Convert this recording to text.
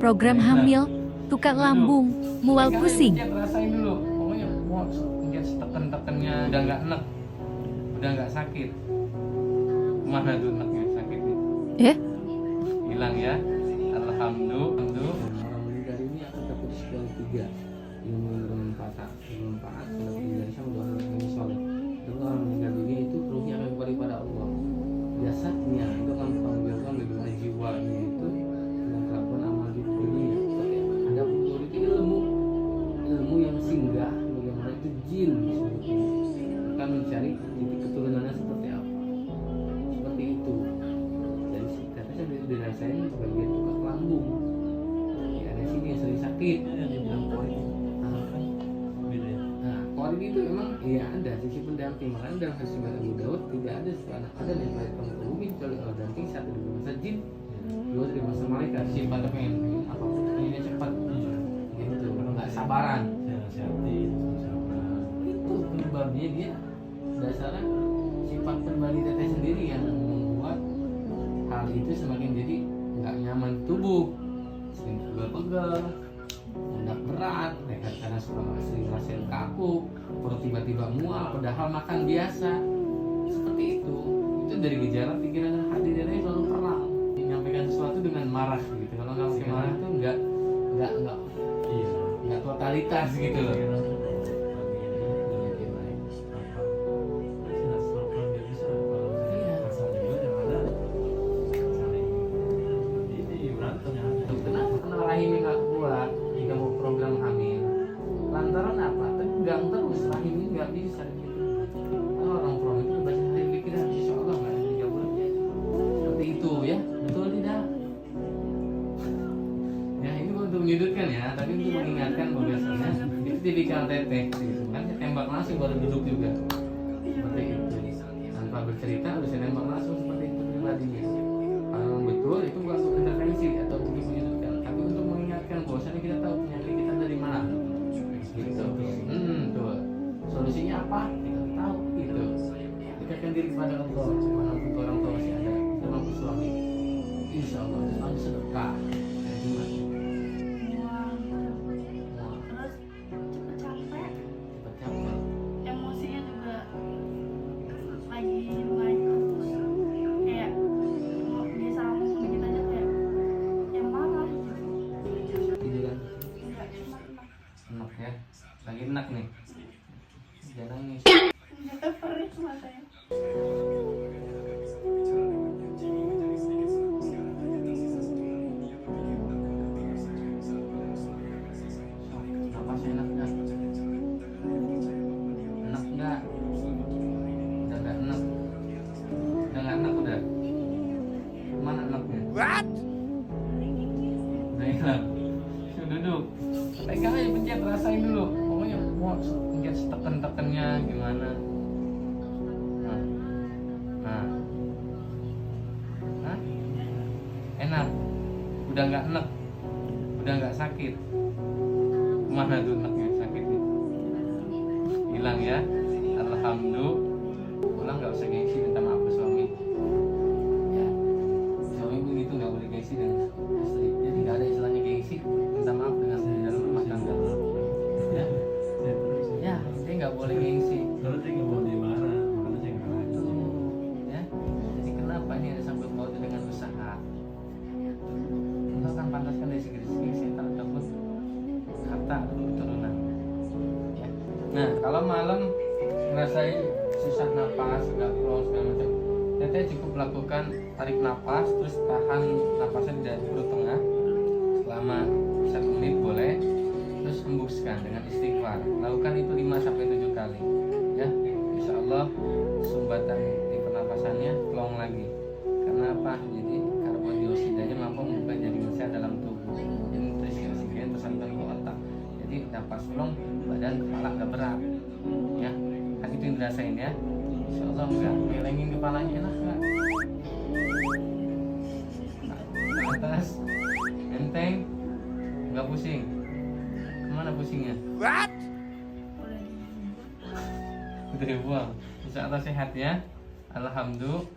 program hamil, tukar lambung, mual pusing. Rasain dulu, pokoknya pencet teken-tekennya udah nggak enek, udah nggak sakit. Mana tuh eneknya sakitnya? Hilang ya. Alhamdulillah. Orang meninggal ini akan terputus dari tiga yang bermanfaat, dari sama dua hal yang soleh. Dan orang meninggal dunia itu ruhnya akan kembali pada Allah. Jasadnya itu akan mempertanggungjawabkan bagaimana jiwanya itu dengan kelakuan amal di dunia. Ada pun itu ilmu yang singgah, bagaimana itu jin disebutnya akan mencari titik keturunannya seperti apa. Seperti itu. Jadi katanya saya dirasain sebagai tukang lambung. Ya, ada sini yang sering sakit. Korin itu memang ya ada sisi pendamping. Makanya dalam hadis riwayat Abu Daud tidak ada seorang anak Adam yang melahirkan ke bumi kecuali Allah damping satu dari masa jin, dua dari masa malaikat. Sifat pengen apapun ini cepat. Gitu, nggak sabaran. Itu penyebabnya dia dasarnya sifat pribadi teteh sendiri yang membuat hal itu semakin jadi nggak nyaman di tubuh, sering pegel-pegel, pundak berat, karena sering ngerasain kaku, perut tiba-tiba mual, padahal makan biasa. Seperti itu dari gejala pikiran dan hati dia selalu perang, menyampaikan sesuatu dengan marah gitu. Kalau nggak pakai marah itu nggak totalitas gitu loh. Kenapa kenal rahimnya nggak kuat jika mau program hamil? Lantaran apa? Tegang terus rahimnya nggak bisa gitu. Orang program itu baca hari pikiran, insya Allah nggak ada 3 bulan. Seperti itu ya, betul tidak? Ya ini untuk menyudutkan ya, tapi untuk mengingatkan bahwasanya itu tipikal teteh gitu kan, saya tembak langsung baru duduk juga seperti itu, tanpa bercerita udah saya tembak langsung seperti itu pribadinya. Kalau betul itu bukan untuk intervensi atau untuk menyudutkan, tapi untuk mengingatkan bahwasanya kita tahu penyakit kita dari mana gitu. Tuh solusinya apa kita tahu gitu. Dekatkan diri kepada Allah, walaupun orang tua masih ada, kita mampu suami, insya Allah selalu sedekah dan juga Terus cepet capek, cepat. emosinya juga lagi naik terus, kayak mau disambung dikit aja kayak yang marah gitu. Tiduran Enggak cuma enak, Enak ya, lagi enak nih. Jangan nangis. jatuh perih matanya. Napas enak nggak? Enak nggak? Udah nggak enak? Udah nggak enak udah? Mana enaknya? What? Udah hilang. Duduk. Pegang aja pencet, rasain dulu. Pokoknya pencet teken-tekennya gimana? Nah. Hah? Enak. Udah nggak enak? Udah nggak sakit? Mana tuh enaknya sakitnya? Hilang ya. Alhamdulillah. Pulang nggak usah gengsi minta maaf ke suami. Ya. Suami begitu nggak boleh gengsi dengan istri. Jadi nggak ada istilahnya gengsi. Minta maaf dengan di dalam rumah tangga. Ya. Ya, dia nggak boleh gengsi. Ya. Jadi kenapa ini ada sangkut pautnya dengan usaha? Itu akan pantaskan dari segi gengsi tersebut harta keturunan. Ya. Nah, kalau malam ngerasain susah napas, nggak plong segala macam, teteh cukup lakukan tarik napas, terus tahan napasnya di perut tengah selama 1 menit boleh, terus hembuskan dengan istighfar. Lakukan itu 5-7 kali. Ya, insya Allah sumbatan di pernapasannya plong lagi. Karena apa? Jadi karbodioksidanya mampu membuka jaringan sel dalam tubuh. Jadi nutrisi oksigen tersalurkan ke otak. Jadi napas plong, badan kepala nggak berat. Ya, kan itu yang dirasain ya. Insya Allah enggak ngelengin kepalanya, enak nggak? Ke atas, enteng, nggak pusing. Kemana pusingnya? Udah dibuang. Insya Allah sehat ya. Alhamdulillah.